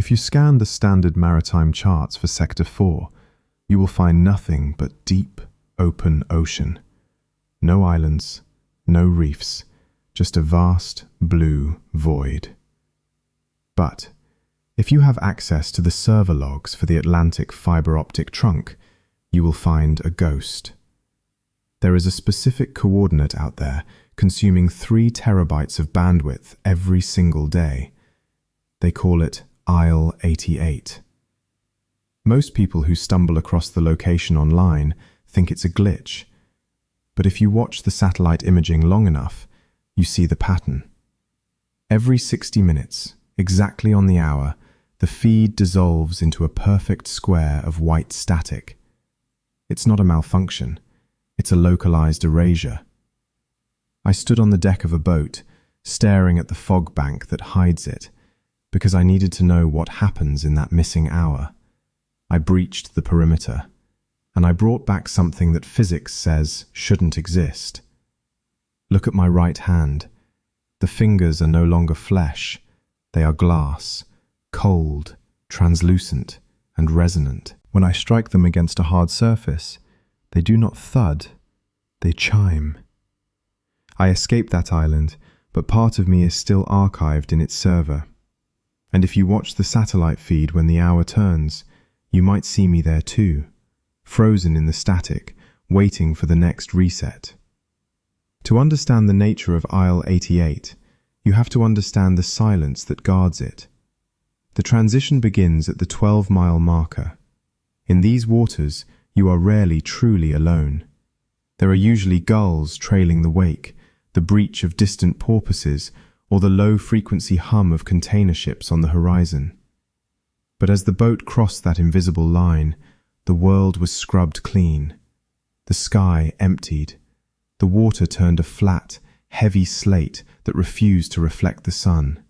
If you scan the standard maritime charts for Sector 4, you will find nothing but deep, open ocean. No islands, no reefs, just a vast, blue void. But if you have access to the server logs for the Atlantic fiber optic trunk, you will find a ghost. There is a specific coordinate out there consuming 3 terabytes of bandwidth every single day. They call it Isle 88. Most people who stumble across the location online think it's a glitch, but if you watch the satellite imaging long enough, you see the pattern. Every 60 minutes, exactly on the hour, the feed dissolves into a perfect square of white static. It's not a malfunction, it's a localized erasure. I stood on the deck of a boat, staring at the fog bank that hides it, because I needed to know what happens in that missing hour. I breached the perimeter, and I brought back something that physics says shouldn't exist. Look at my right hand. The fingers are no longer flesh. They are glass, cold, translucent, and resonant. When I strike them against a hard surface, they do not thud, they chime. I escaped that island, but part of me is still archived in its server. And if you watch the satellite feed when the hour turns, you might see me there too, frozen in the static, waiting for the next reset. To understand the nature of Isle 88, you have to understand the silence that guards it. The transition begins at the 12-mile marker. In these waters, you are rarely truly alone. There are usually gulls trailing the wake, the breach of distant porpoises, or the low-frequency hum of container ships on the horizon. But as the boat crossed that invisible line, the world was scrubbed clean. The sky emptied. The water turned a flat, heavy slate that refused to reflect the sun.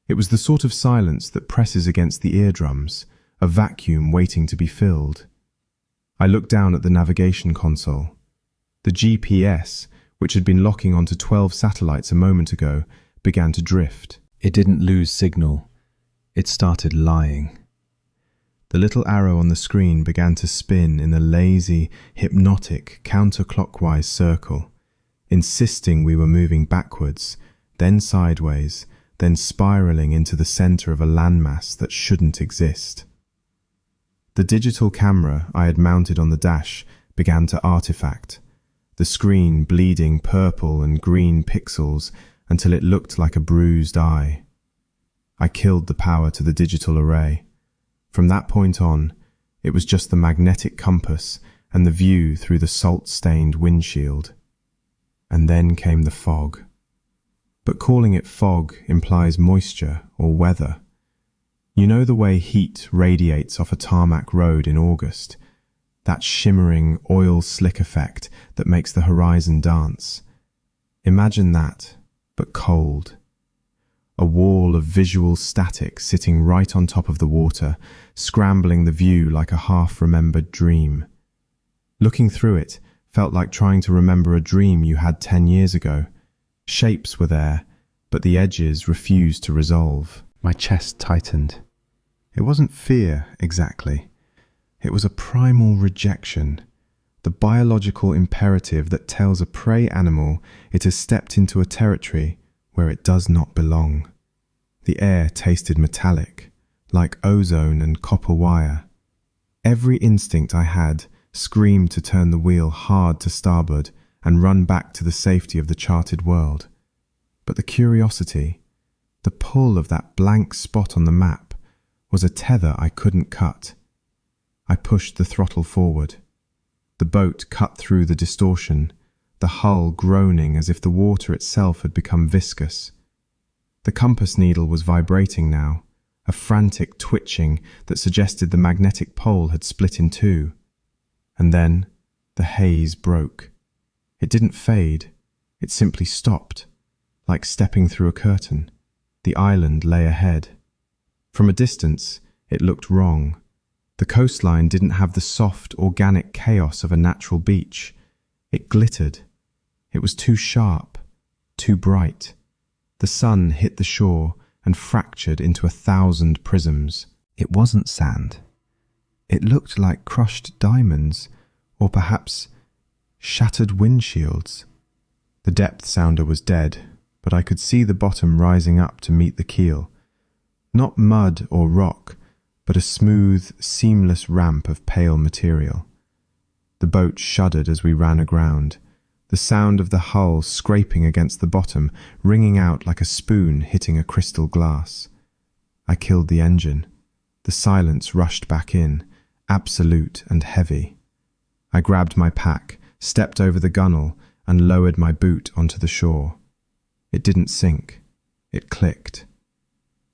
It was the sort of silence that presses against the eardrums, a vacuum waiting to be filled. I looked down at the navigation console. The GPS, which had been locking onto 12 satellites a moment ago, began to drift. It didn't lose signal. It started lying. The little arrow on the screen began to spin in a lazy, hypnotic, counterclockwise circle, insisting we were moving backwards, then sideways, then spiraling into the center of a landmass that shouldn't exist. The digital camera I had mounted on the dash began to artifact, the screen bleeding purple and green pixels until it looked like a bruised eye. I killed the power to the digital array. From that point on, it was just the magnetic compass and the view through the salt-stained windshield. And then came the fog. But calling it fog implies moisture or weather. You know the way heat radiates off a tarmac road in August? That shimmering oil slick effect that makes the horizon dance. Imagine that, but cold. A wall of visual static sitting right on top of the water, scrambling the view like a half-remembered dream. Looking through it felt like trying to remember a dream you had 10 years ago. Shapes were there, but the edges refused to resolve. My chest tightened. It wasn't fear, exactly. It was a primal rejection, the biological imperative that tells a prey animal it has stepped into a territory where it does not belong. The air tasted metallic, like ozone and copper wire. Every instinct I had screamed to turn the wheel hard to starboard and run back to the safety of the charted world. But the curiosity, the pull of that blank spot on the map, was a tether I couldn't cut. I pushed the throttle forward. The boat cut through the distortion, the hull groaning as if the water itself had become viscous. The compass needle was vibrating now, a frantic twitching that suggested the magnetic pole had split in two. And then the haze broke. It didn't fade, it simply stopped, like stepping through a curtain. The island lay ahead. From a distance, it looked wrong. The coastline didn't have the soft, organic chaos of a natural beach. It glittered. It was too sharp, too bright. The sun hit the shore and fractured into 1,000 prisms. It wasn't sand. It looked like crushed diamonds, or perhaps shattered windshields. The depth sounder was dead, but I could see the bottom rising up to meet the keel. Not mud or rock, but a smooth, seamless ramp of pale material. The boat shuddered as we ran aground, the sound of the hull scraping against the bottom, ringing out like a spoon hitting a crystal glass. I killed the engine. The silence rushed back in, absolute and heavy. I grabbed my pack, stepped over the gunwale, and lowered my boot onto the shore. It didn't sink. It clicked.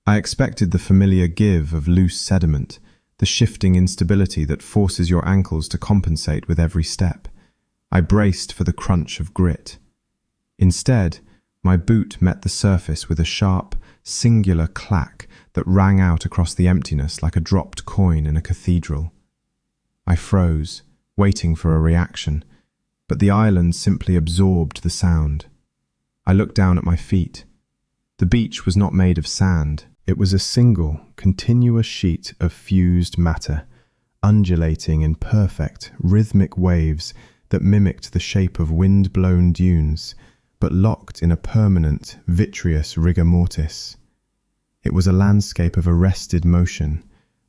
I expected the familiar give of loose sediment, the shifting instability that forces your ankles to compensate with every step. I braced for the crunch of grit. Instead, my boot met the surface with a sharp, singular clack that rang out across the emptiness like a dropped coin in a cathedral. I froze, waiting for a reaction, but the island simply absorbed the sound. I looked down at my feet. The beach was not made of sand. It was a single, continuous sheet of fused matter, undulating in perfect, rhythmic waves that mimicked the shape of wind-blown dunes, but locked in a permanent, vitreous rigor mortis. It was a landscape of arrested motion.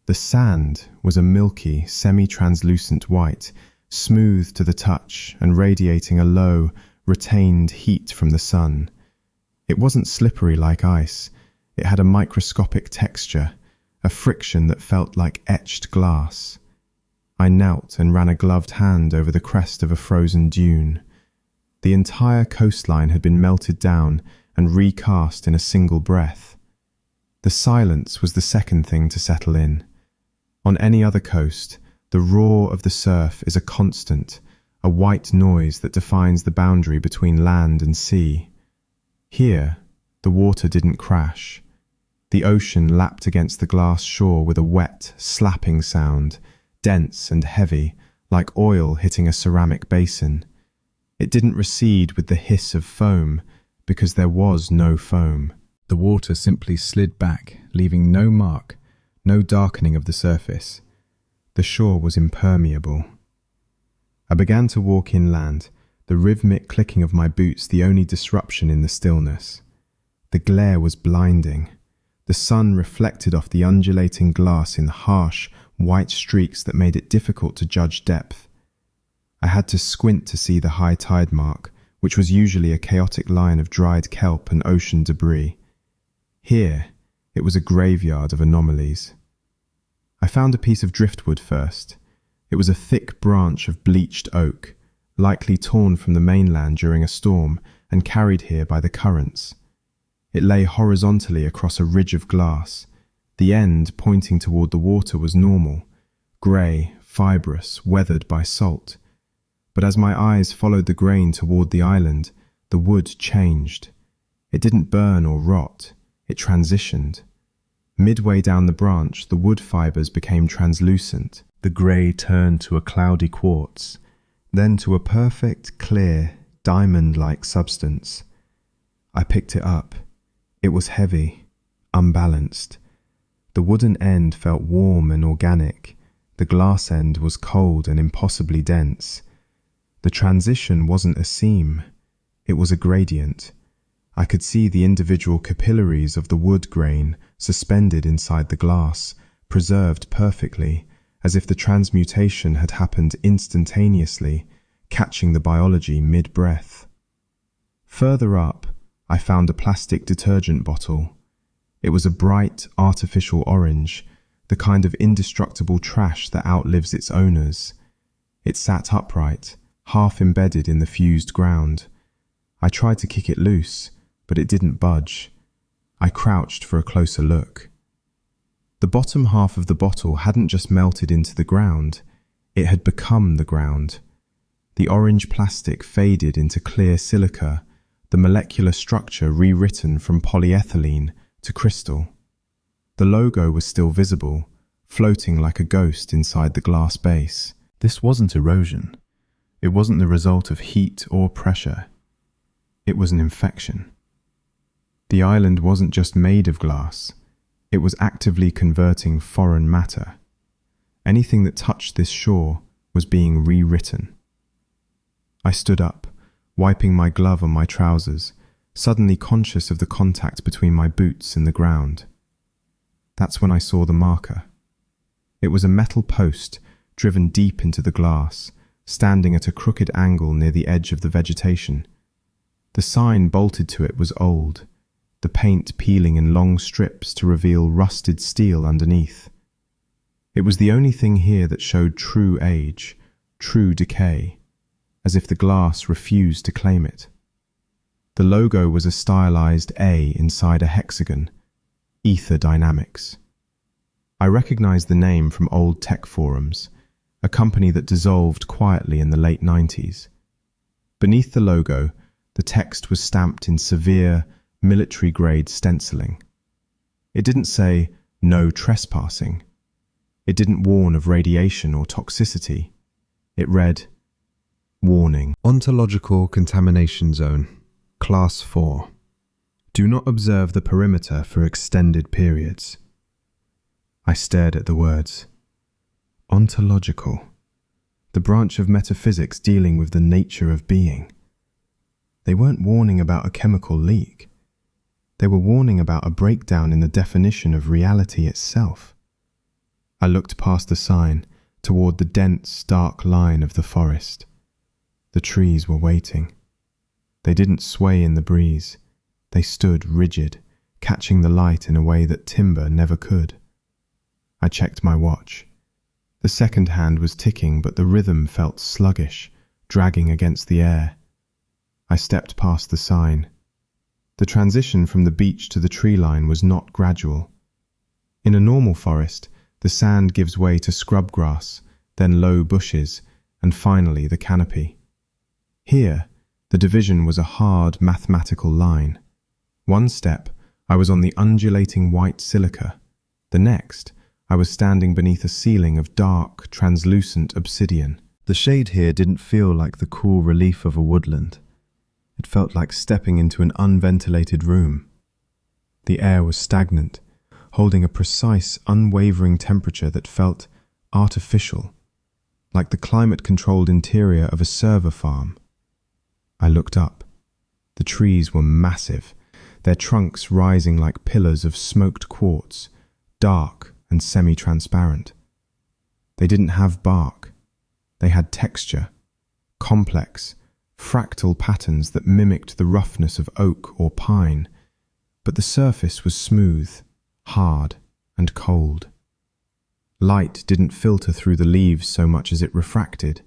The sand was a milky, semi-translucent white, smooth to the touch and radiating a low, retained heat from the sun. It wasn't slippery like ice. It had a microscopic texture, a friction that felt like etched glass. I knelt and ran a gloved hand over the crest of a frozen dune. The entire coastline had been melted down and recast in a single breath. The silence was the second thing to settle in. On any other coast, the roar of the surf is a constant, a white noise that defines the boundary between land and sea. Here, the water didn't crash. The ocean lapped against the glass shore with a wet, slapping sound, dense and heavy, like oil hitting a ceramic basin. It didn't recede with the hiss of foam, because there was no foam. The water simply slid back, leaving no mark, no darkening of the surface. The shore was impermeable. I began to walk inland, the rhythmic clicking of my boots the only disruption in the stillness. The glare was blinding. The sun reflected off the undulating glass in harsh, white streaks that made it difficult to judge depth. I had to squint to see the high tide mark, which was usually a chaotic line of dried kelp and ocean debris. Here, it was a graveyard of anomalies. I found a piece of driftwood first. It was a thick branch of bleached oak, likely torn from the mainland during a storm and carried here by the currents. It lay horizontally across a ridge of glass. The end, pointing toward the water, was normal, grey, fibrous, weathered by salt. But as my eyes followed the grain toward the island, the wood changed. It didn't burn or rot. It transitioned. Midway down the branch, the wood fibers became translucent. The grey turned to a cloudy quartz, then to a perfect, clear, diamond-like substance. I picked it up. It was heavy, unbalanced. The wooden end felt warm and organic. The glass end was cold and impossibly dense. The transition wasn't a seam. It was a gradient. I could see the individual capillaries of the wood grain suspended inside the glass, preserved perfectly, as if the transmutation had happened instantaneously, catching the biology mid-breath. Further up, I found a plastic detergent bottle. It was a bright, artificial orange, the kind of indestructible trash that outlives its owners. It sat upright, half embedded in the fused ground. I tried to kick it loose, but it didn't budge. I crouched for a closer look. The bottom half of the bottle hadn't just melted into the ground, it had become the ground. The orange plastic faded into clear silica, the molecular structure rewritten from polyethylene to crystal. The logo was still visible, floating like a ghost inside the glass base. This wasn't erosion. It wasn't the result of heat or pressure. It was an infection. The island wasn't just made of glass, it was actively converting foreign matter. Anything that touched this shore was being rewritten. I stood up, wiping my glove on my trousers, suddenly conscious of the contact between my boots and the ground. That's when I saw the marker. It was a metal post driven deep into the glass, standing at a crooked angle near the edge of the vegetation. The sign bolted to it was old, the paint peeling in long strips to reveal rusted steel underneath. It was the only thing here that showed true age, true decay, as if the glass refused to claim it. The logo was a stylized A inside a hexagon, Ether Dynamics. I recognized the name from old tech forums, a company that dissolved quietly in the late 90s. Beneath the logo, the text was stamped in severe, military-grade stenciling. It didn't say, "No trespassing." It didn't warn of radiation or toxicity. It read, "Warning. Ontological contamination zone. Class 4. Do not observe the perimeter for extended periods." I stared at the words. Ontological. The branch of metaphysics dealing with the nature of being. They weren't warning about a chemical leak. They were warning about a breakdown in the definition of reality itself. I looked past the sign, toward the dense, dark line of the forest. The trees were waiting. They didn't sway in the breeze. They stood rigid, catching the light in a way that timber never could. I checked my watch. The second hand was ticking, but the rhythm felt sluggish, dragging against the air. I stepped past the sign. The transition from the beach to the tree line was not gradual. In a normal forest, the sand gives way to scrub grass, then low bushes, and finally the canopy. Here, the division was a hard mathematical line. One step, I was on the undulating white silica. The next, I was standing beneath a ceiling of dark, translucent obsidian. The shade here didn't feel like the cool relief of a woodland. It felt like stepping into an unventilated room. The air was stagnant, holding a precise, unwavering temperature that felt artificial, like the climate-controlled interior of a server farm. I looked up. The trees were massive, their trunks rising like pillars of smoked quartz, dark and semi-transparent. They didn't have bark. They had texture, complex, fractal patterns that mimicked the roughness of oak or pine, but the surface was smooth, hard, and cold. Light didn't filter through the leaves so much as it refracted.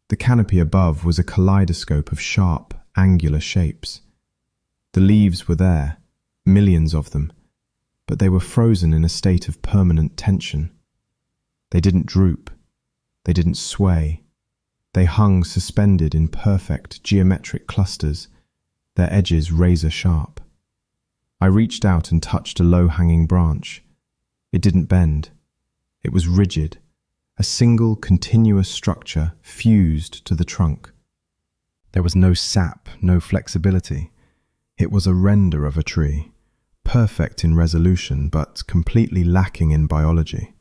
The canopy above was a kaleidoscope of sharp, angular shapes. The leaves were there, millions of them, but they were frozen in a state of permanent tension. They didn't droop. They didn't sway. They hung suspended in perfect geometric clusters, their edges razor-sharp. I reached out and touched a low-hanging branch. It didn't bend. It was rigid, a single continuous structure fused to the trunk. There was no sap, no flexibility. It was a render of a tree, perfect in resolution but completely lacking in biology.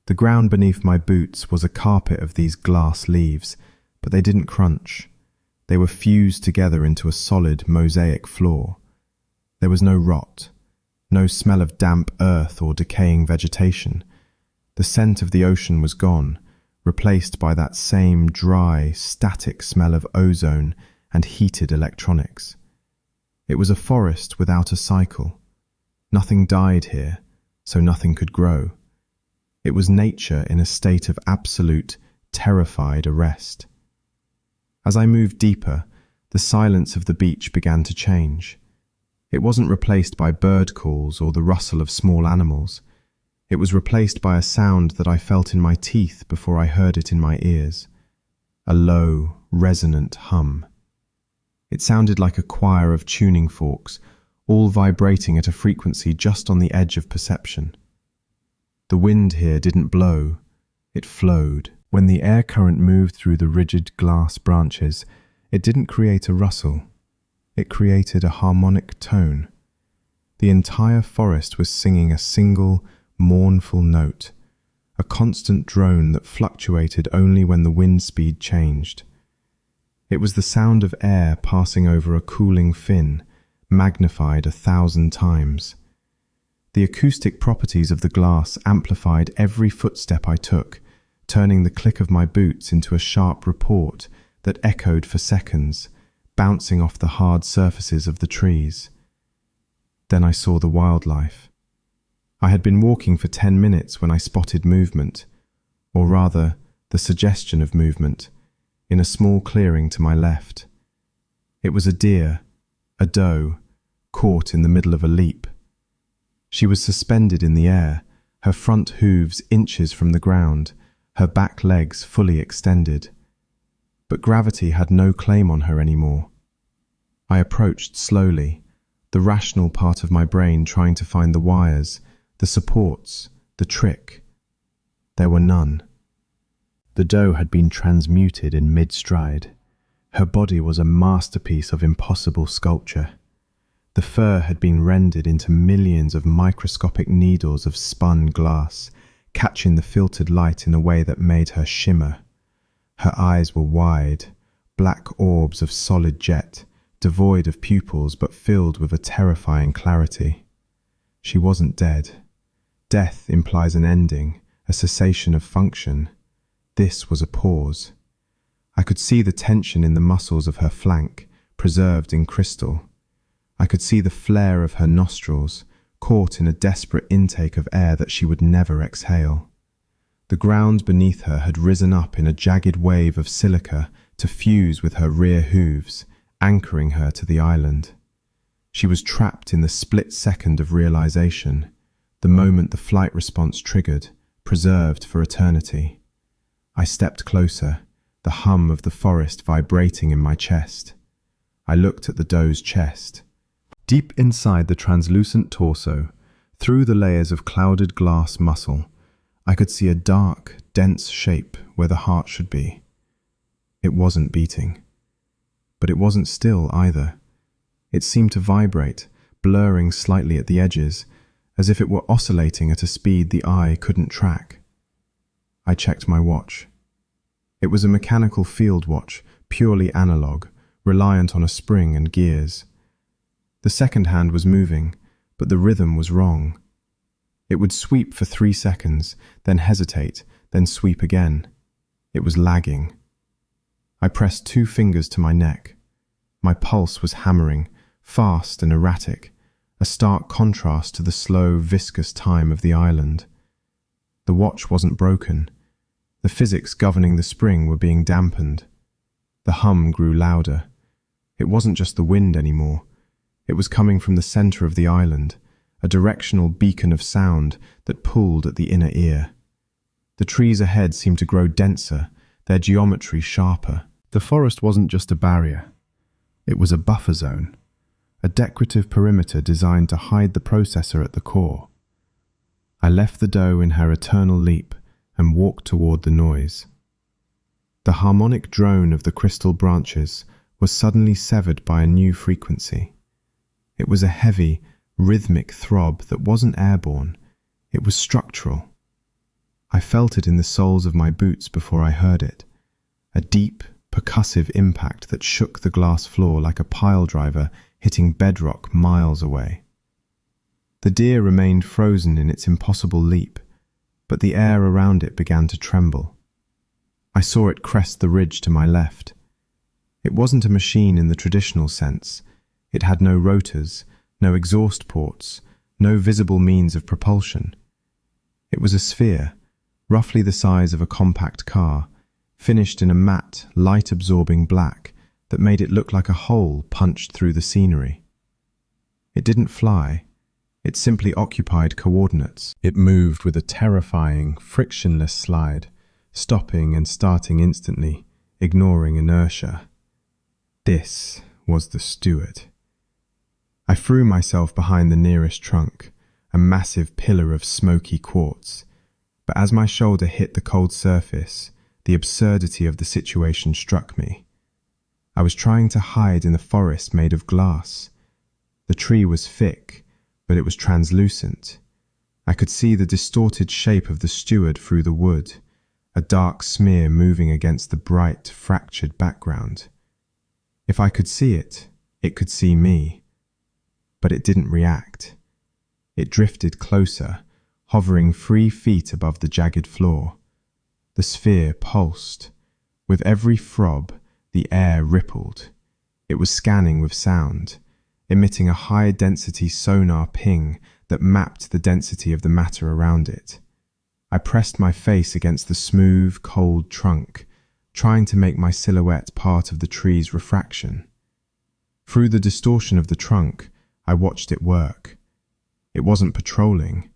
The ground beneath my boots was a carpet of these glass leaves, but they didn't crunch. They were fused together into a solid mosaic floor. There was no rot, no smell of damp earth or decaying vegetation. The scent of the ocean was gone, replaced by that same dry, static smell of ozone and heated electronics. It was a forest without a cycle. Nothing died here, so nothing could grow. It was nature in a state of absolute, terrified arrest. As I moved deeper, the silence of the beach began to change. It wasn't replaced by bird calls or the rustle of small animals. It was replaced by a sound that I felt in my teeth before I heard it in my ears. A low, resonant hum. It sounded like a choir of tuning forks, all vibrating at a frequency just on the edge of perception. The wind here didn't blow, it flowed. When the air current moved through the rigid glass branches, it didn't create a rustle. It created a harmonic tone. The entire forest was singing a single, mournful note, a constant drone that fluctuated only when the wind speed changed. It was the sound of air passing over a cooling fin, magnified 1,000 times. The acoustic properties of the glass amplified every footstep I took, turning the click of my boots into a sharp report that echoed for seconds, bouncing off the hard surfaces of the trees. Then I saw the wildlife. I had been walking for 10 minutes when I spotted movement, or rather, the suggestion of movement, in a small clearing to my left. It was a deer, a doe, caught in the middle of a leap. She was suspended in the air, her front hooves inches from the ground, her back legs fully extended. But gravity had no claim on her anymore. I approached slowly, the rational part of my brain trying to find the wires, the supports, the trick. There were none. The doe had been transmuted in mid-stride. Her body was a masterpiece of impossible sculpture. The fur had been rendered into millions of microscopic needles of spun glass, catching the filtered light in a way that made her shimmer. Her eyes were wide, black orbs of solid jet, devoid of pupils but filled with a terrifying clarity. She wasn't dead. Death implies an ending, a cessation of function. This was a pause. I could see the tension in the muscles of her flank, preserved in crystal. I could see the flare of her nostrils, caught in a desperate intake of air that she would never exhale. The ground beneath her had risen up in a jagged wave of silica to fuse with her rear hooves, anchoring her to the island. She was trapped in the split second of realization, the moment the flight response triggered, preserved for eternity. I stepped closer, the hum of the forest vibrating in my chest. I looked at the doe's chest. Deep inside the translucent torso, through the layers of clouded glass muscle, I could see a dark, dense shape where the heart should be. It wasn't beating. But it wasn't still either. It seemed to vibrate, blurring slightly at the edges, as if it were oscillating at a speed the eye couldn't track. I checked my watch. It was a mechanical field watch, purely analog, reliant on a spring and gears. The second hand was moving, but the rhythm was wrong. It would sweep for 3 seconds, then hesitate, then sweep again. It was lagging. I pressed 2 fingers to my neck. My pulse was hammering, fast and erratic, a stark contrast to the slow, viscous time of the island. The watch wasn't broken. The physics governing the spring were being dampened. The hum grew louder. It wasn't just the wind anymore. It was coming from the center of the island, a directional beacon of sound that pulled at the inner ear. The trees ahead seemed to grow denser, their geometry sharper. The forest wasn't just a barrier. It was a buffer zone, a decorative perimeter designed to hide the processor at the core. I left the doe in her eternal leap and walked toward the noise. The harmonic drone of the crystal branches was suddenly severed by a new frequency. It was a heavy, rhythmic throb that wasn't airborne. It was structural. I felt it in the soles of my boots before I heard it, a deep, percussive impact that shook the glass floor like a pile driver hitting bedrock miles away. The deer remained frozen in its impossible leap, but the air around it began to tremble. I saw it crest the ridge to my left. It wasn't a machine in the traditional sense. It had no rotors, no exhaust ports, no visible means of propulsion. It was a sphere, roughly the size of a compact car, finished in a matte, light-absorbing black that made it look like a hole punched through the scenery. It didn't fly. It simply occupied coordinates. It moved with a terrifying, frictionless slide, stopping and starting instantly, ignoring inertia. This was the steward. I threw myself behind the nearest trunk, a massive pillar of smoky quartz, but as my shoulder hit the cold surface, the absurdity of the situation struck me. I was trying to hide in a forest made of glass. The tree was thick, but it was translucent. I could see the distorted shape of the steward through the wood, a dark smear moving against the bright, fractured background. If I could see it, it could see me. But it didn't react. It drifted closer, hovering 3 feet above the jagged floor. The sphere pulsed. With every throb, the air rippled. It was scanning with sound, emitting a high-density sonar ping that mapped the density of the matter around it. I pressed my face against the smooth, cold trunk, trying to make my silhouette part of the tree's refraction. Through the distortion of the trunk, I watched it work. It wasn't patrolling.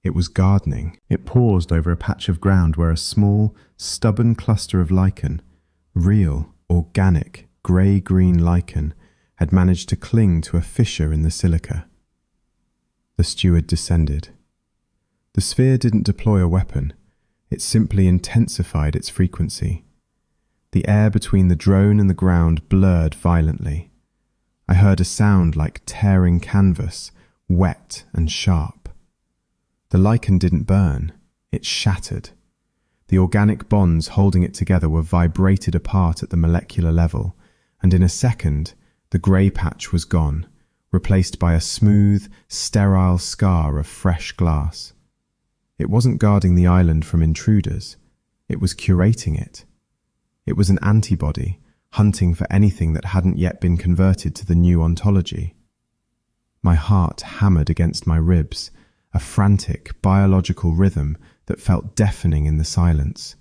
It was gardening. It paused over a patch of ground where a small, stubborn cluster of lichen, real, organic, grey-green lichen, had managed to cling to a fissure in the silica. The steward descended. The sphere didn't deploy a weapon. It simply intensified its frequency. The air between the drone and the ground blurred violently. I heard a sound like tearing canvas, wet and sharp. The lichen didn't burn. It shattered. The organic bonds holding it together were vibrated apart at the molecular level, and in a second, the grey patch was gone, replaced by a smooth, sterile scar of fresh glass. It wasn't guarding the island from intruders. It was curating it. It was an antibody, hunting for anything that hadn't yet been converted to the new ontology. My heart hammered against my ribs, a frantic, biological rhythm that felt deafening in the silence.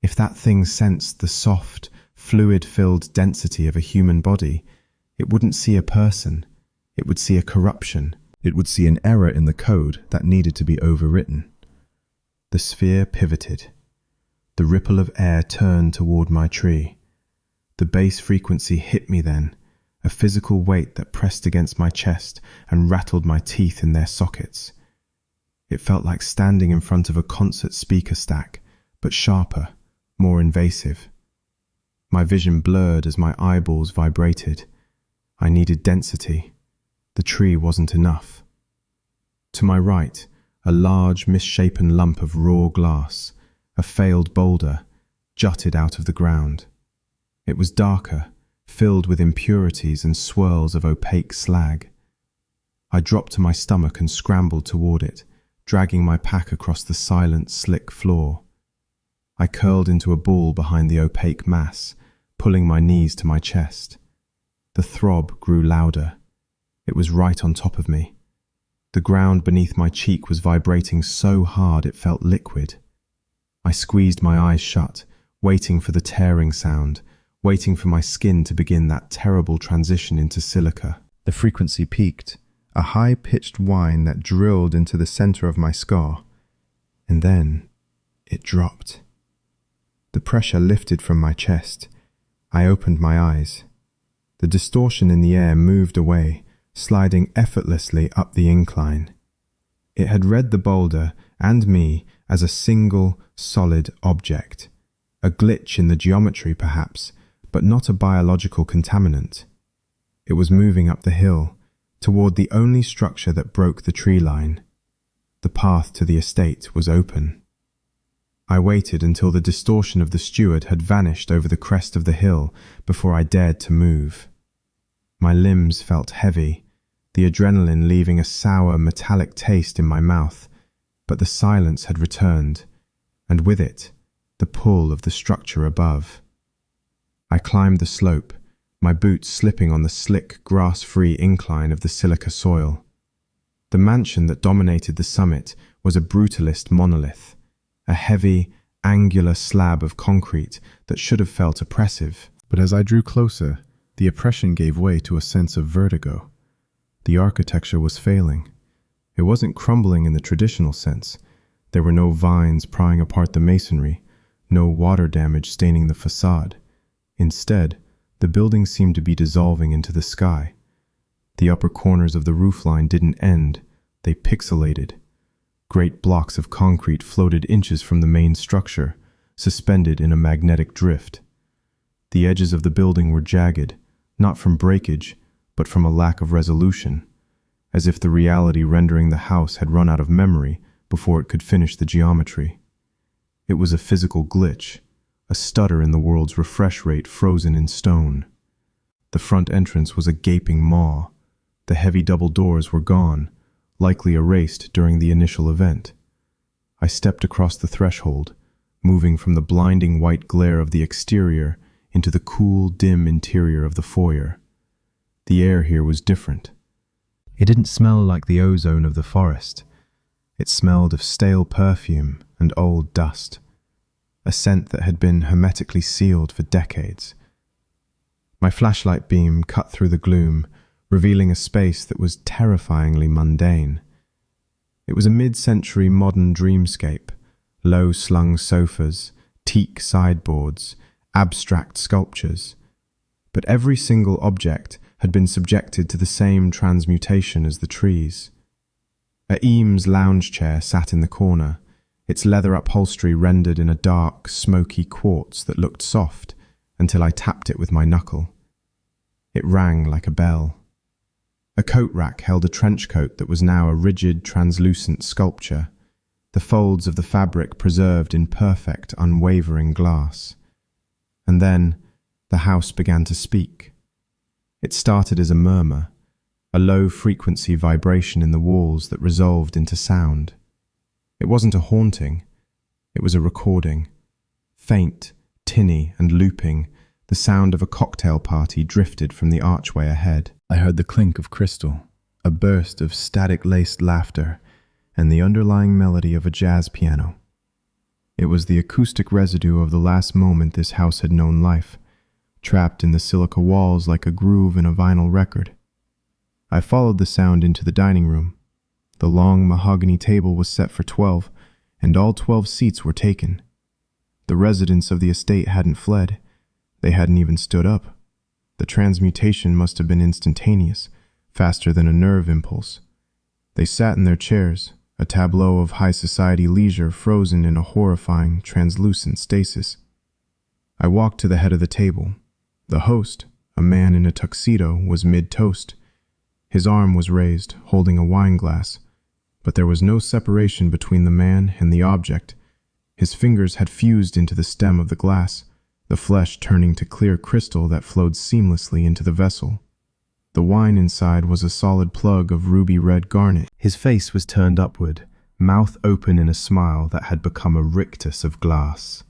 If that thing sensed the soft, fluid-filled density of a human body, it wouldn't see a person. It would see a corruption. It would see an error in the code that needed to be overwritten. The sphere pivoted. The ripple of air turned toward my tree. The bass frequency hit me then, a physical weight that pressed against my chest and rattled my teeth in their sockets. It felt like standing in front of a concert speaker stack, but sharper, more invasive. My vision blurred as my eyeballs vibrated. I needed density. The tree wasn't enough. To my right, a large, misshapen lump of raw glass, a failed boulder, jutted out of the ground. It was darker, filled with impurities and swirls of opaque slag. I dropped to my stomach and scrambled toward it, dragging my pack across the silent, slick floor. I curled into a ball behind the opaque mass, pulling my knees to my chest. The throb grew louder. It was right on top of me. The ground beneath my cheek was vibrating so hard it felt liquid. I squeezed my eyes shut, waiting for the tearing sound, waiting for my skin to begin that terrible transition into silica. The frequency peaked, a high-pitched whine that drilled into the center of my skull. And then it dropped. The pressure lifted from my chest. I opened my eyes. The distortion in the air moved away, sliding effortlessly up the incline. It had read the boulder and me as a single, solid object. A glitch in the geometry, perhaps, but not a biological contaminant. It was moving up the hill, toward the only structure that broke the tree line. The path to the estate was open. I waited until the distortion of the steward had vanished over the crest of the hill before I dared to move. My limbs felt heavy, the adrenaline leaving a sour, metallic taste in my mouth, but the silence had returned, and with it, the pull of the structure above. I climbed the slope, my boots slipping on the slick, grass-free incline of the silica soil. The mansion that dominated the summit was a brutalist monolith, a heavy, angular slab of concrete that should have felt oppressive. But as I drew closer, the oppression gave way to a sense of vertigo. The architecture was failing. It wasn't crumbling in the traditional sense. There were no vines prying apart the masonry, no water damage staining the facade. Instead, the building seemed to be dissolving into the sky. The upper corners of the roofline didn't end, they pixelated. Great blocks of concrete floated inches from the main structure, suspended in a magnetic drift. The edges of the building were jagged, not from breakage, but from a lack of resolution, as if the reality rendering the house had run out of memory before it could finish the geometry. It was a physical glitch, a stutter in the world's refresh rate frozen in stone. The front entrance was a gaping maw. The heavy double doors were gone, likely erased during the initial event. I stepped across the threshold, moving from the blinding white glare of the exterior into the cool, dim interior of the foyer. The air here was different. It didn't smell like the ozone of the forest. It smelled of stale perfume and old dust, a scent that had been hermetically sealed for decades. My flashlight beam cut through the gloom, revealing a space that was terrifyingly mundane. It was a mid-century modern dreamscape: low-slung sofas, teak sideboards, abstract sculptures. But every single object had been subjected to the same transmutation as the trees. A Eames lounge chair sat in the corner, its leather upholstery rendered in a dark, smoky quartz that looked soft until I tapped it with my knuckle. It rang like a bell. A coat rack held a trench coat that was now a rigid, translucent sculpture, the folds of the fabric preserved in perfect, unwavering glass. And then the house began to speak. It started as a murmur, a low-frequency vibration in the walls that resolved into sound. It wasn't a haunting, it was a recording. Faint, tinny and looping, the sound of a cocktail party drifted from the archway ahead. I heard the clink of crystal, a burst of static-laced laughter, and the underlying melody of a jazz piano. It was the acoustic residue of the last moment this house had known life, trapped in the silica walls like a groove in a vinyl record. I followed the sound into the dining room. The long mahogany table was set for 12, and all 12 seats were taken. The residents of the estate hadn't fled. They hadn't even stood up. The transmutation must have been instantaneous, faster than a nerve impulse. They sat in their chairs, a tableau of high society leisure frozen in a horrifying, translucent stasis. I walked to the head of the table. The host, a man in a tuxedo, was mid-toast. His arm was raised, holding a wine glass, but there was no separation between the man and the object. His fingers had fused into the stem of the glass, the flesh turning to clear crystal that flowed seamlessly into the vessel. The wine inside was a solid plug of ruby-red garnet. His face was turned upward, mouth open in a smile that had become a rictus of glass.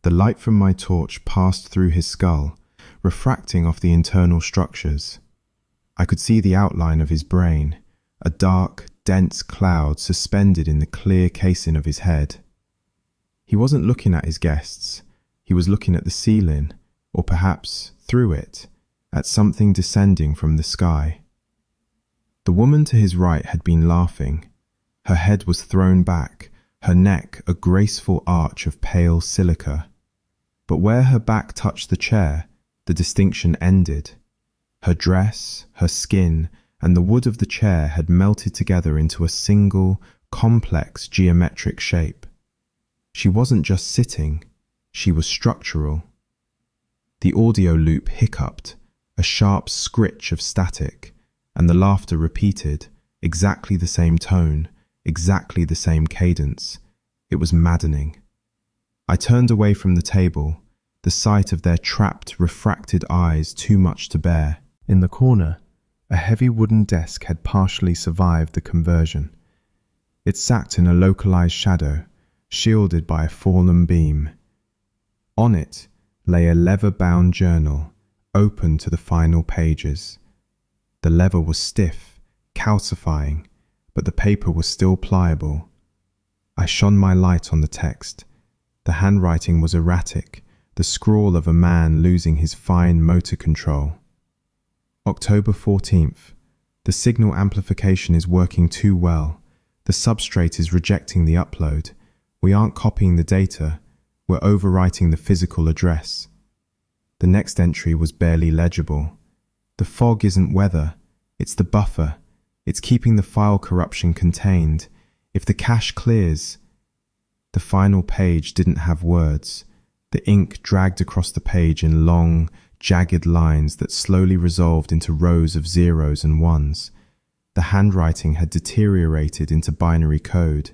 The light from my torch passed through his skull, refracting off the internal structures. I could see the outline of his brain, a dark, dense cloud suspended in the clear casing of his head. He wasn't looking at his guests. He was looking at the ceiling, or perhaps through it, at something descending from the sky. The woman to his right had been laughing. Her head was thrown back, her neck a graceful arch of pale silica. But where her back touched the chair, the distinction ended. Her dress, her skin, and the wood of the chair had melted together into a single, complex geometric shape. She wasn't just sitting, she was structural. The audio loop hiccuped, a sharp scritch of static, and the laughter repeated, exactly the same tone, exactly the same cadence. It was maddening. I turned away from the table, the sight of their trapped, refracted eyes too much to bear. In the corner, a heavy wooden desk had partially survived the conversion. It sat in a localized shadow, shielded by a fallen beam. On it lay a leather-bound journal, open to the final pages. The leather was stiff, calcifying, but the paper was still pliable. I shone my light on the text. The handwriting was erratic, the scrawl of a man losing his fine motor control. October 14th. The signal amplification is working too well. The substrate is rejecting the upload. We aren't copying the data, we're overwriting the physical address. The next entry was barely legible. The fog isn't weather, it's the buffer. It's keeping the file corruption contained. If the cache clears... The final page didn't have words, The ink dragged across the page in long, jagged lines that slowly resolved into rows of zeros and ones. The handwriting had deteriorated into binary code,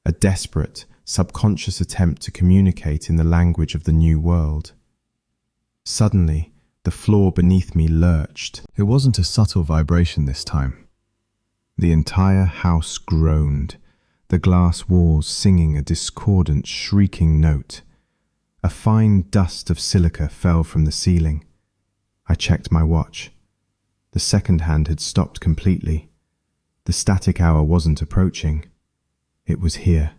a desperate, subconscious attempt to communicate in the language of the new world. Suddenly, the floor beneath me lurched. It wasn't a subtle vibration this time. The entire house groaned, the glass walls singing a discordant, shrieking note. A fine dust of silica fell from the ceiling. I checked my watch. The second hand had stopped completely. The static hour wasn't approaching. It was here.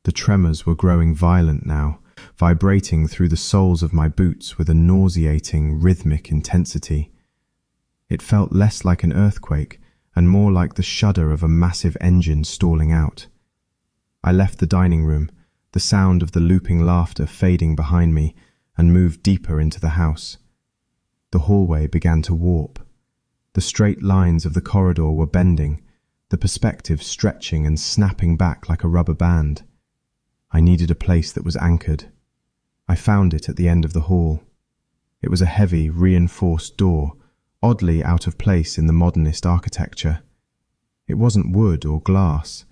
The tremors were growing violent now, vibrating through the soles of my boots with a nauseating, rhythmic intensity. It felt less like an earthquake and more like the shudder of a massive engine stalling out. I left the dining room, the sound of the looping laughter fading behind me, and moved deeper into the house. The hallway began to warp. The straight lines of the corridor were bending, the perspective stretching and snapping back like a rubber band. I needed a place that was anchored. I found it at the end of the hall. It was a heavy, reinforced door, oddly out of place in the modernist architecture. It wasn't wood or glass.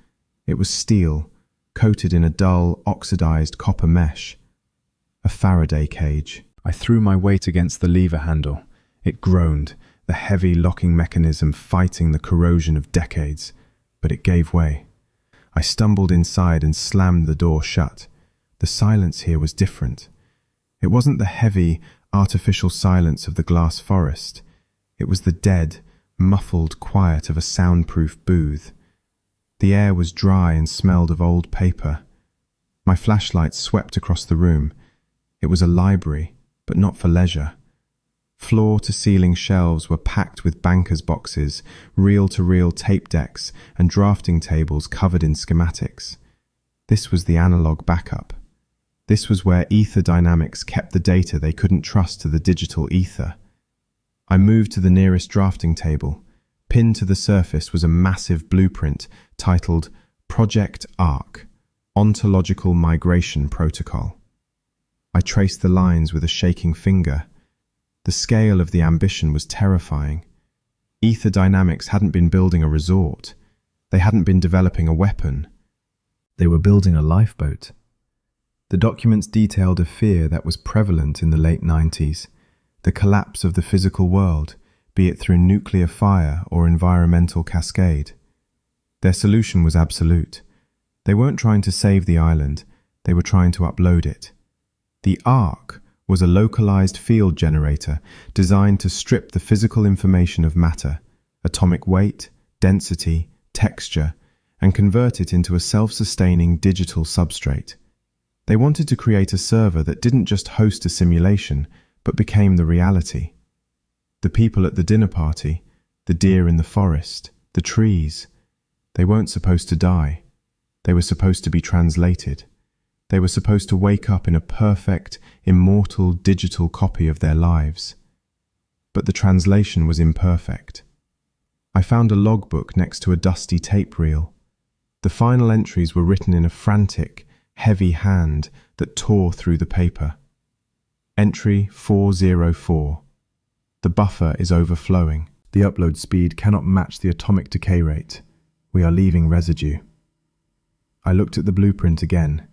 It was steel, coated in a dull, oxidized copper mesh. A Faraday cage. I threw my weight against the lever handle. It groaned, the heavy locking mechanism fighting the corrosion of decades, but it gave way. I stumbled inside and slammed the door shut. The silence here was different. It wasn't the heavy, artificial silence of the glass forest. It was the dead, muffled quiet of a soundproof booth. The air was dry and smelled of old paper. My flashlight swept across the room. It was a library, but not for leisure. Floor-to-ceiling shelves were packed with bankers' boxes, reel-to-reel tape decks, and drafting tables covered in schematics. This was the analog backup. This was where Ether Dynamics kept the data they couldn't trust to the digital ether. I moved to the nearest drafting table. Pinned to the surface was a massive blueprint titled Project ARC, Ontological Migration Protocol. I traced the lines with a shaking finger. The scale of the ambition was terrifying. Ether Dynamics hadn't been building a resort. They hadn't been developing a weapon. They were building a lifeboat. The documents detailed a fear that was prevalent in the late 90s, the collapse of the physical world, be it through nuclear fire or environmental cascade. Their solution was absolute. They weren't trying to save the island, they were trying to upload it. The ARC was a localized field generator designed to strip the physical information of matter, atomic weight, density, texture, and convert it into a self-sustaining digital substrate. They wanted to create a server that didn't just host a simulation, but became the reality. The people at the dinner party, the deer in the forest, the trees, they weren't supposed to die. They were supposed to be translated. They were supposed to wake up in a perfect, immortal digital copy of their lives. But the translation was imperfect. I found a logbook next to a dusty tape reel. The final entries were written in a frantic, heavy hand that tore through the paper. Entry 404. The buffer is overflowing. The upload speed cannot match the atomic decay rate. We are leaving residue. I looked at the blueprint again.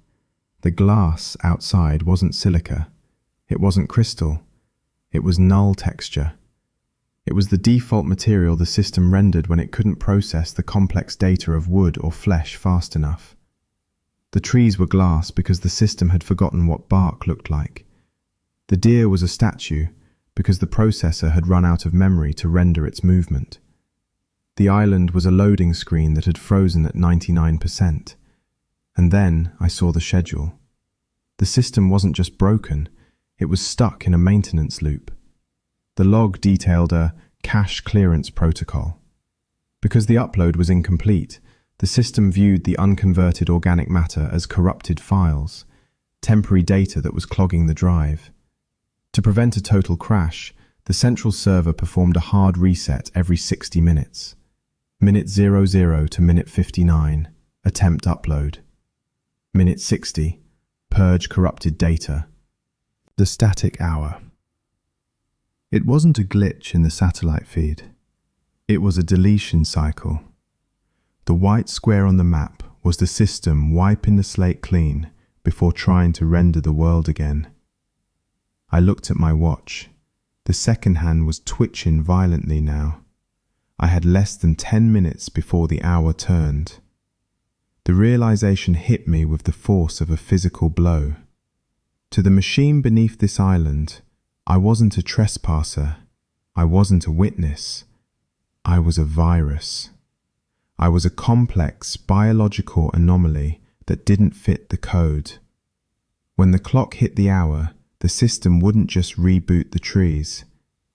The glass outside wasn't silica. It wasn't crystal. It was null texture. It was the default material the system rendered when it couldn't process the complex data of wood or flesh fast enough. The trees were glass because the system had forgotten what bark looked like. The deer was a statue because the processor had run out of memory to render its movement. The island was a loading screen that had frozen at 99%. And then I saw the schedule. The system wasn't just broken, it was stuck in a maintenance loop. The log detailed a cache clearance protocol. Because the upload was incomplete, the system viewed the unconverted organic matter as corrupted files, temporary data that was clogging the drive. To prevent a total crash, the central server performed a hard reset every 60 minutes. Minute 00 to minute 59, attempt upload. Minute 60, purge corrupted data, The static hour. It wasn't a glitch in the satellite feed. It was a deletion cycle. The white square on the map was the system wiping the slate clean before trying to render the world again. I looked at my watch. The second hand was twitching violently now. I had less than 10 minutes before the hour turned. The realization hit me with the force of a physical blow. To the machine beneath this island, I wasn't a trespasser. I wasn't a witness. I was a virus. I was a complex biological anomaly that didn't fit the code. When the clock hit the hour, the system wouldn't just reboot the trees.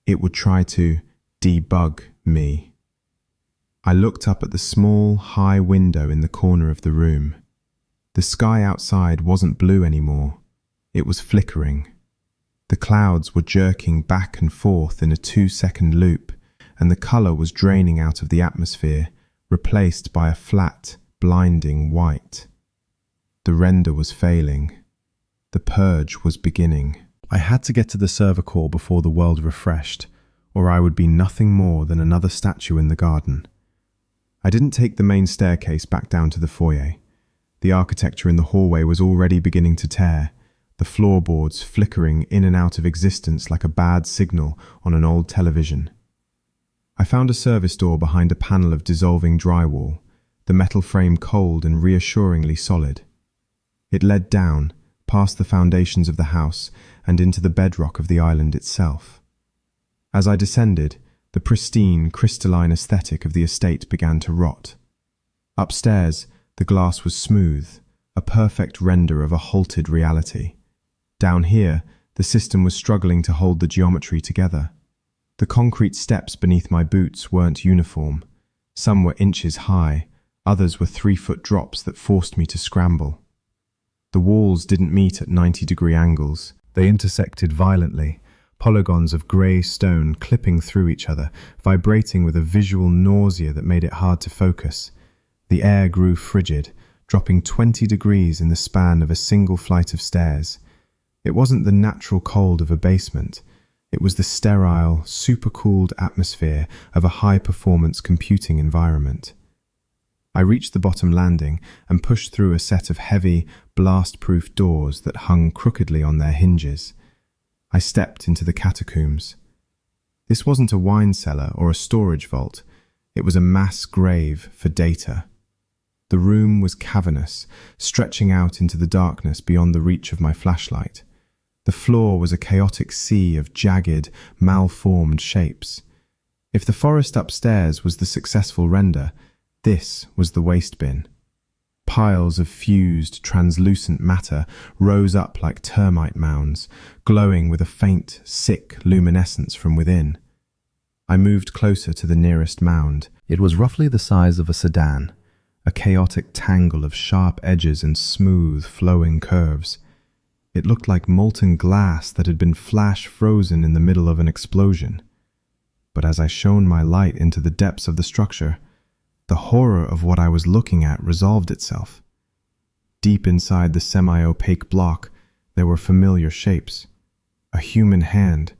It would try to debug me. I looked up at the small, high window in the corner of the room. The sky outside wasn't blue anymore. It was flickering. The clouds were jerking back and forth in a 2-second loop, and the color was draining out of the atmosphere, replaced by a flat, blinding white. The render was failing. The purge was beginning. I had to get to the server core before the world refreshed, or I would be nothing more than another statue in the garden. I didn't take the main staircase back down to the foyer. The architecture in the hallway was already beginning to tear, the floorboards flickering in and out of existence like a bad signal on an old television. I found a service door behind a panel of dissolving drywall, the metal frame cold and reassuringly solid. It led down, past the foundations of the house and into the bedrock of the island itself. As I descended, the pristine, crystalline aesthetic of the estate began to rot. Upstairs, the glass was smooth, a perfect render of a halted reality. Down here, the system was struggling to hold the geometry together. The concrete steps beneath my boots weren't uniform. Some were inches high, others were 3-foot drops that forced me to scramble. The walls didn't meet at 90-degree angles. They intersected violently, polygons of grey stone clipping through each other, vibrating with a visual nausea that made it hard to focus. The air grew frigid, dropping 20 degrees in the span of a single flight of stairs. It wasn't the natural cold of a basement. It was the sterile, supercooled atmosphere of a high-performance computing environment. I reached the bottom landing and pushed through a set of heavy, blast-proof doors that hung crookedly on their hinges. I stepped into the catacombs. This wasn't a wine cellar or a storage vault. It was a mass grave for data. The room was cavernous, stretching out into the darkness beyond the reach of my flashlight. The floor was a chaotic sea of jagged, malformed shapes. If the forest upstairs was the successful render, this was the waste bin. Piles of fused, translucent matter rose up like termite mounds, glowing with a faint, sick luminescence from within. I moved closer to the nearest mound. It was roughly the size of a sedan, a chaotic tangle of sharp edges and smooth, flowing curves. It looked like molten glass that had been flash frozen in the middle of an explosion. But as I shone my light into the depths of the structure, the horror of what I was looking at resolved itself. Deep inside the semi-opaque block, there were familiar shapes. A human hand,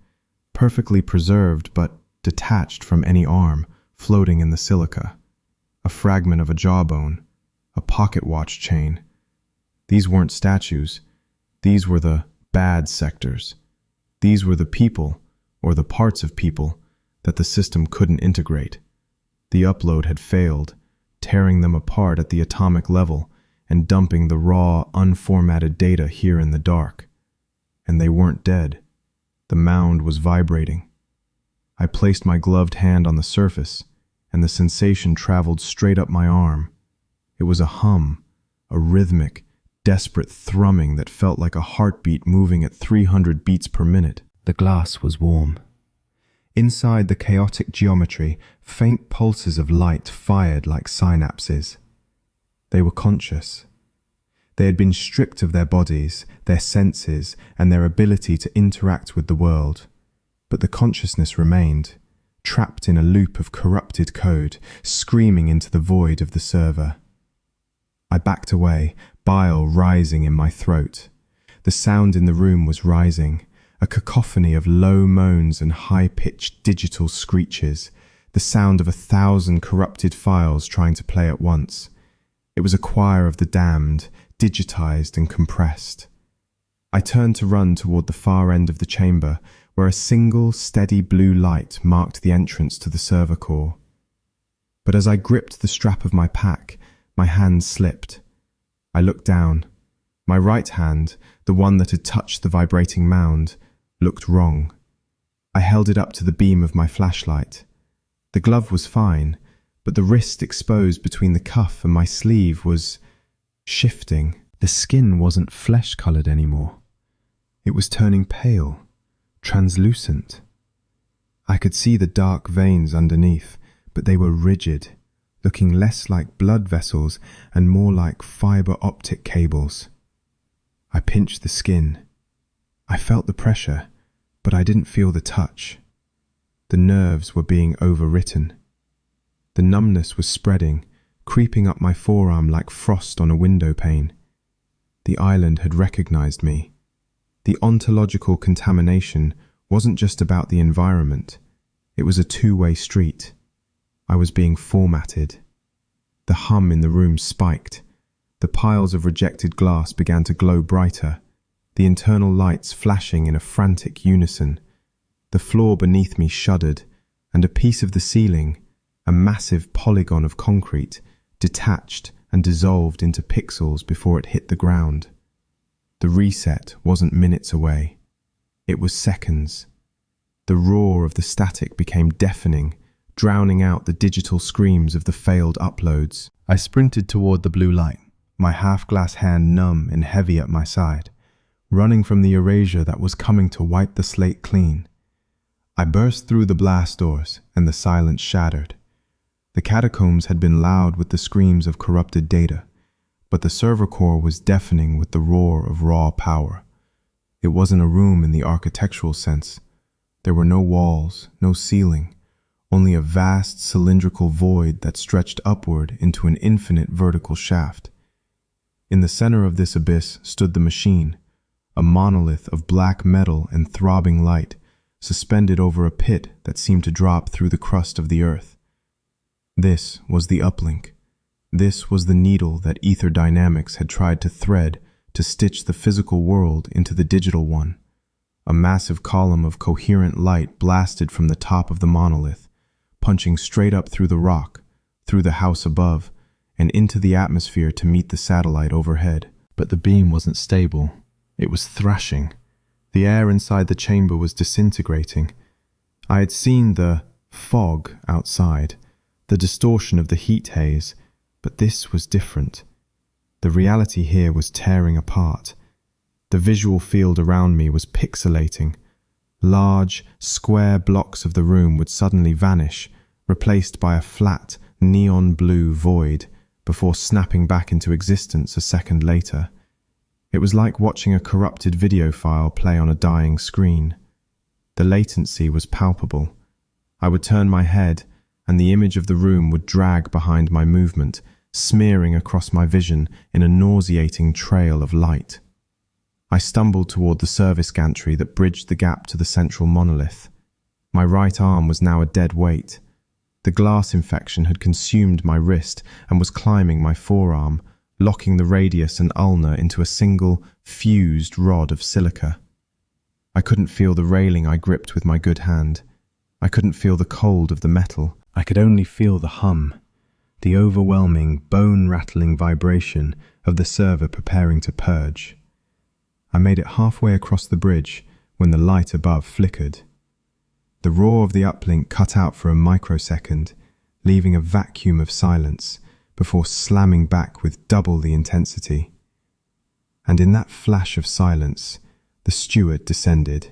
perfectly preserved but detached from any arm, floating in the silica. A fragment of a jawbone, a pocket watch chain. These weren't statues. These were the bad sectors. These were the people, or the parts of people, that the system couldn't integrate. The upload had failed, tearing them apart at the atomic level and dumping the raw, unformatted data here in the dark. And they weren't dead. The mound was vibrating. I placed my gloved hand on the surface, and the sensation traveled straight up my arm. It was a hum, a rhythmic, desperate thrumming that felt like a heartbeat moving at 300 beats per minute. The glass was warm. Inside the chaotic geometry, faint pulses of light fired like synapses. They were conscious. They had been stripped of their bodies, their senses, and their ability to interact with the world. But the consciousness remained, trapped in a loop of corrupted code, screaming into the void of the server. I backed away, bile rising in my throat. The sound in the room was rising, a cacophony of low moans and high-pitched digital screeches, the sound of 1,000 corrupted files trying to play at once. It was a choir of the damned, digitized and compressed. I turned to run toward the far end of the chamber, where a single, steady blue light marked the entrance to the server core. But as I gripped the strap of my pack, my hand slipped. I looked down. My right hand, the one that had touched the vibrating mound, looked wrong. I held it up to the beam of my flashlight. The glove was fine, but the wrist exposed between the cuff and my sleeve was shifting. The skin wasn't flesh-colored anymore. It was turning pale, translucent. I could see the dark veins underneath, but they were rigid, looking less like blood vessels and more like fiber optic cables. I pinched the skin. I felt the pressure, but I didn't feel the touch. The nerves were being overwritten. The numbness was spreading, creeping up my forearm like frost on a window pane. The island had recognized me. The ontological contamination wasn't just about the environment. It was a two-way street. I was being formatted. The hum in the room spiked. The piles of rejected glass began to glow brighter, the internal lights flashing in a frantic unison. The floor beneath me shuddered, and a piece of the ceiling, a massive polygon of concrete, detached and dissolved into pixels before it hit the ground. The reset wasn't minutes away. It was seconds. The roar of the static became deafening, drowning out the digital screams of the failed uploads. I sprinted toward the blue light, my half-glass hand numb and heavy at my side, running from the erasure that was coming to wipe the slate clean. I burst through the blast doors, and the silence shattered. The catacombs had been loud with the screams of corrupted data, but the server core was deafening with the roar of raw power. It wasn't a room in the architectural sense. There were no walls, no ceiling, only a vast cylindrical void that stretched upward into an infinite vertical shaft. In the center of this abyss stood the machine, a monolith of black metal and throbbing light, suspended over a pit that seemed to drop through the crust of the earth. This was the uplink. This was the needle that Ether Dynamics had tried to thread to stitch the physical world into the digital one. A massive column of coherent light blasted from the top of the monolith, punching straight up through the rock, through the house above, and into the atmosphere to meet the satellite overhead. But the beam wasn't stable. It was thrashing. The air inside the chamber was disintegrating. I had seen the fog outside, the distortion of the heat haze, but this was different. The reality here was tearing apart. The visual field around me was pixelating. Large, square blocks of the room would suddenly vanish, replaced by a flat, neon blue void, before snapping back into existence a second later. It was like watching a corrupted video file play on a dying screen. The latency was palpable. I would turn my head, and the image of the room would drag behind my movement, smearing across my vision in a nauseating trail of light. I stumbled toward the service gantry that bridged the gap to the central monolith. My right arm was now a dead weight. The glass infection had consumed my wrist and was climbing my forearm, locking the radius and ulna into a single, fused rod of silica. I couldn't feel the railing I gripped with my good hand. I couldn't feel the cold of the metal. I could only feel the hum, the overwhelming, bone-rattling vibration of the server preparing to purge. I made it halfway across the bridge when the light above flickered. The roar of the uplink cut out for a microsecond, leaving a vacuum of silence before slamming back with double the intensity. And in that flash of silence, the steward descended.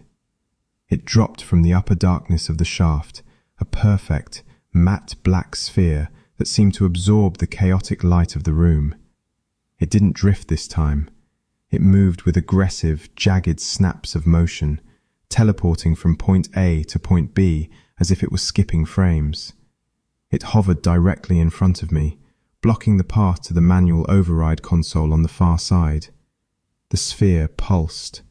It dropped from the upper darkness of the shaft, a perfect, matte black sphere that seemed to absorb the chaotic light of the room. It didn't drift this time. It moved with aggressive, jagged snaps of motion, teleporting from point A to point B as if it was skipping frames. It hovered directly in front of me, blocking the path to the manual override console on the far side. The sphere pulsed.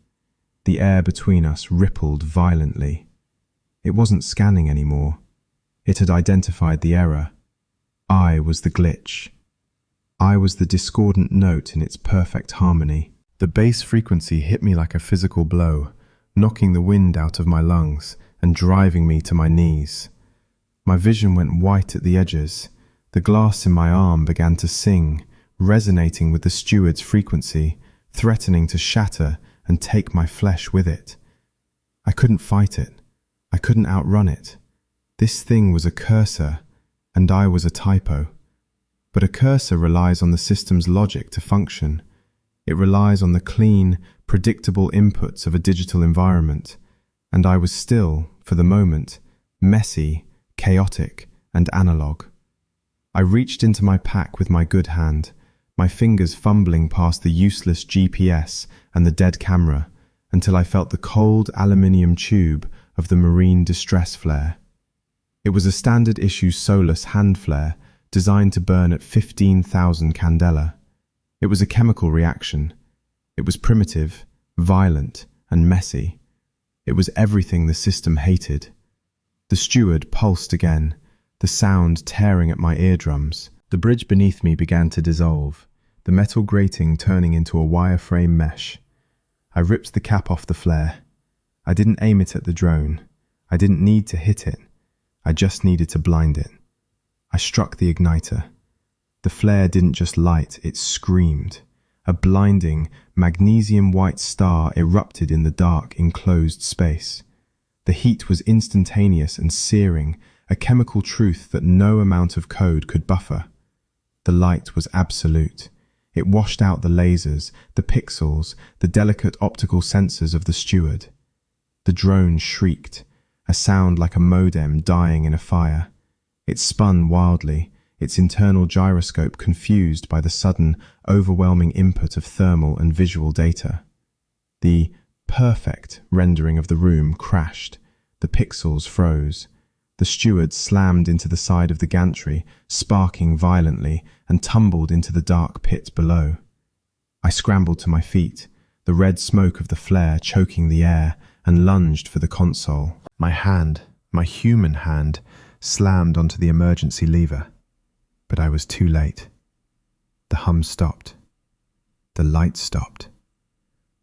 The air between us rippled violently. It wasn't scanning anymore. It had identified the error. I was the glitch. I was the discordant note in its perfect harmony. The bass frequency hit me like a physical blow, knocking the wind out of my lungs and driving me to my knees. My vision went white at the edges. The glass in my arm began to sing, resonating with the steward's frequency, threatening to shatter and take my flesh with it. I couldn't fight it. I couldn't outrun it. This thing was a cursor, and I was a typo. But a cursor relies on the system's logic to function. It relies on the clean, predictable inputs of a digital environment, and I was still, for the moment, messy, chaotic, and analog. I reached into my pack with my good hand, my fingers fumbling past the useless GPS and the dead camera, until I felt the cold aluminium tube of the marine distress flare. It was a standard issue Solus hand flare designed to burn at 15,000 candela. It was a chemical reaction. It was primitive, violent, and messy. It was everything the system hated. The steward pulsed again, the sound tearing at my eardrums. The bridge beneath me began to dissolve, the metal grating turning into a wireframe mesh. I ripped the cap off the flare. I didn't aim it at the drone. I didn't need to hit it. I just needed to blind it. I struck the igniter. The flare didn't just light, it screamed. A blinding, magnesium-white star erupted in the dark, enclosed space. The heat was instantaneous and searing, a chemical truth that no amount of code could buffer. The light was absolute. It washed out the lasers, the pixels, the delicate optical sensors of the steward. The drone shrieked, a sound like a modem dying in a fire. It spun wildly, its internal gyroscope confused by the sudden, overwhelming input of thermal and visual data. The perfect rendering of the room crashed. The pixels froze. The steward slammed into the side of the gantry, sparking violently, and tumbled into the dark pit below. I scrambled to my feet, the red smoke of the flare choking the air, and lunged for the console. My hand, my human hand, slammed onto the emergency lever. But I was too late. The hum stopped. The light stopped.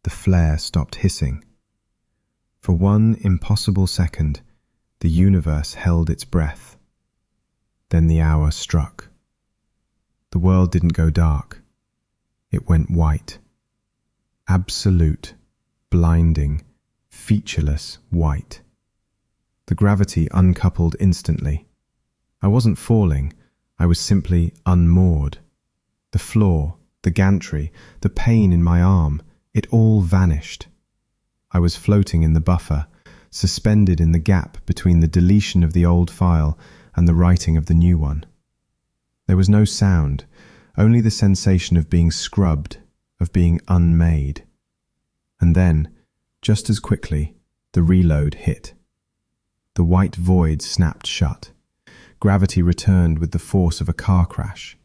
The flare stopped hissing. For one impossible second, the universe held its breath. Then the hour struck. The world didn't go dark. It went white. Absolute, blinding, featureless white. The gravity uncoupled instantly. I wasn't falling. I was simply unmoored. The floor, the gantry, the pain in my arm, it all vanished. I was floating in the buffer, suspended in the gap between the deletion of the old file and the writing of the new one. There was no sound, only the sensation of being scrubbed, of being unmade. And then, just as quickly, the reload hit. The white void snapped shut. Gravity returned with the force of a car crash.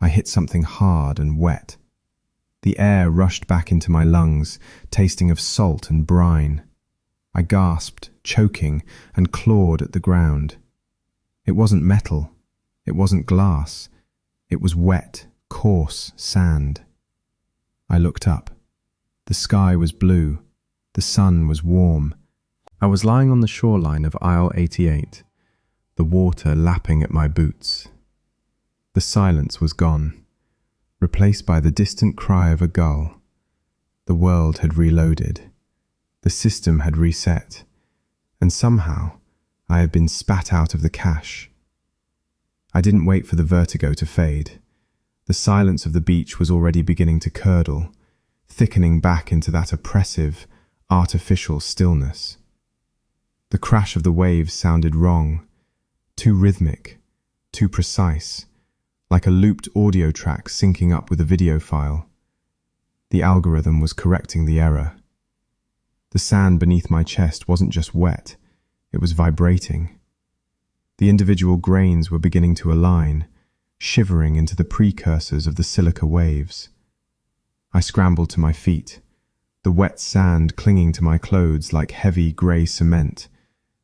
I hit something hard and wet. The air rushed back into my lungs, tasting of salt and brine. I gasped, choking, and clawed at the ground. It wasn't metal. It wasn't glass. It was wet, coarse sand. I looked up. The sky was blue. The sun was warm. I was lying on the shoreline of Isle 88, the water lapping at my boots. The silence was gone, replaced by the distant cry of a gull. The world had reloaded. The system had reset, and somehow I had been spat out of the cache. I didn't wait for the vertigo to fade. The silence of the beach was already beginning to curdle, thickening back into that oppressive, artificial stillness. The crash of the waves sounded wrong, too rhythmic, too precise, like a looped audio track syncing up with a video file. The algorithm was correcting the error. The sand beneath my chest wasn't just wet, it was vibrating. The individual grains were beginning to align, shivering into the precursors of the silica waves. I scrambled to my feet, the wet sand clinging to my clothes like heavy grey cement,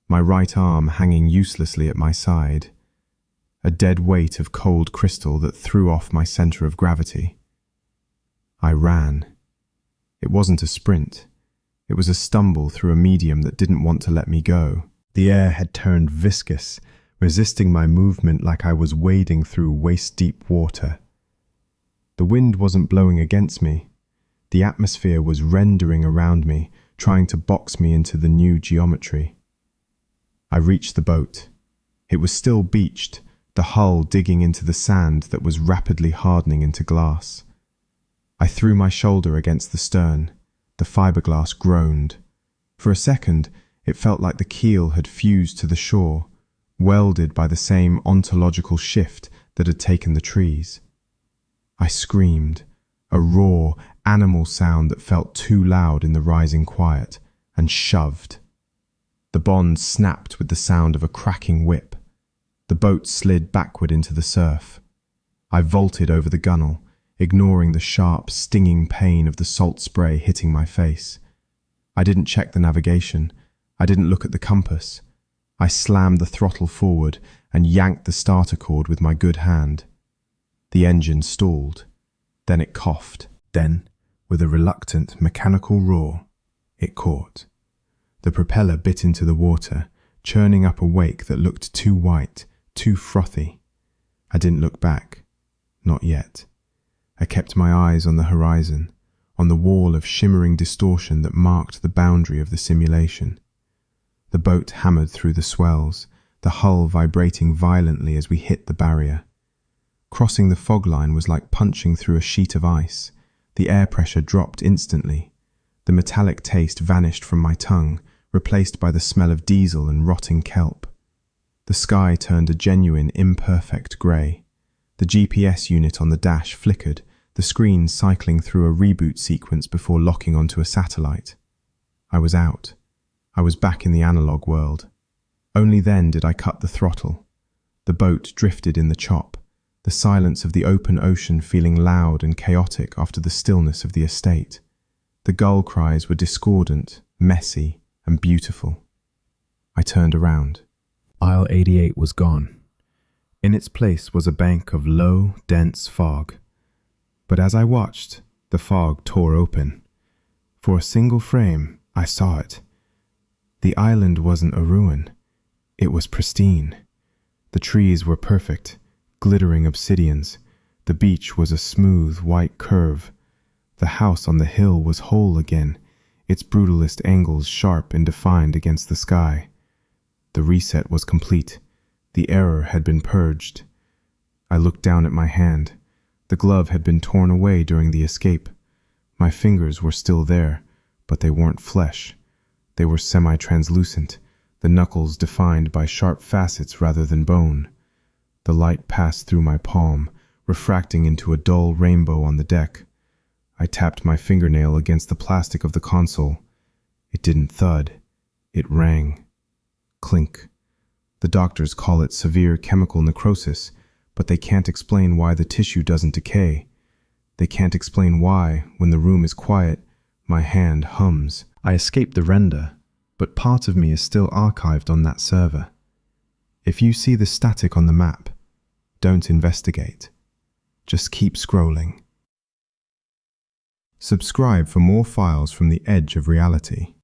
my right arm hanging uselessly at my side, a dead weight of cold crystal that threw off my centre of gravity. I ran. It wasn't a sprint. It was a stumble through a medium that didn't want to let me go. The air had turned viscous, resisting my movement like I was wading through waist-deep water. The wind wasn't blowing against me. The atmosphere was rendering around me, trying to box me into the new geometry. I reached the boat. It was still beached, the hull digging into the sand that was rapidly hardening into glass. I threw my shoulder against the stern. The fiberglass groaned. For a second, it felt like the keel had fused to the shore, welded by the same ontological shift that had taken the trees. I screamed, a raw, animal sound that felt too loud in the rising quiet, and shoved. The bond snapped with the sound of a cracking whip. The boat slid backward into the surf. I vaulted over the gunwale, ignoring the sharp, stinging pain of the salt spray hitting my face. I didn't check the navigation. I didn't look at the compass. I slammed the throttle forward and yanked the starter cord with my good hand. The engine stalled. Then it coughed. Then, with a reluctant, mechanical roar, it caught. The propeller bit into the water, churning up a wake that looked too white, too frothy. I didn't look back. Not yet. I kept my eyes on the horizon, on the wall of shimmering distortion that marked the boundary of the simulation. The boat hammered through the swells, the hull vibrating violently as we hit the barrier. Crossing the fog line was like punching through a sheet of ice. The air pressure dropped instantly. The metallic taste vanished from my tongue, replaced by the smell of diesel and rotting kelp. The sky turned a genuine, imperfect grey. The GPS unit on the dash flickered, the screen cycling through a reboot sequence before locking onto a satellite. I was out. I was back in the analog world. Only then did I cut the throttle. The boat drifted in the chop, the silence of the open ocean feeling loud and chaotic after the stillness of the estate. The gull cries were discordant, messy, and beautiful. I turned around. Aisle 88 was gone. In its place was a bank of low, dense fog. But as I watched, the fog tore open. For a single frame, I saw it. The island wasn't a ruin. It was pristine. The trees were perfect, glittering obsidians. The beach was a smooth, white curve. The house on the hill was whole again, its brutalist angles sharp and defined against the sky. The reset was complete. The error had been purged. I looked down at my hand. The glove had been torn away during the escape. My fingers were still there, but they weren't flesh. They were semi-translucent, the knuckles defined by sharp facets rather than bone. The light passed through my palm, refracting into a dull rainbow on the deck. I tapped my fingernail against the plastic of the console. It didn't thud. It rang. Clink. The doctors call it severe chemical necrosis, but they can't explain why the tissue doesn't decay. They can't explain why, when the room is quiet, my hand hums. I escaped the render, but part of me is still archived on that server. If you see the static on the map, don't investigate. Just keep scrolling. Subscribe for more files from the edge of reality.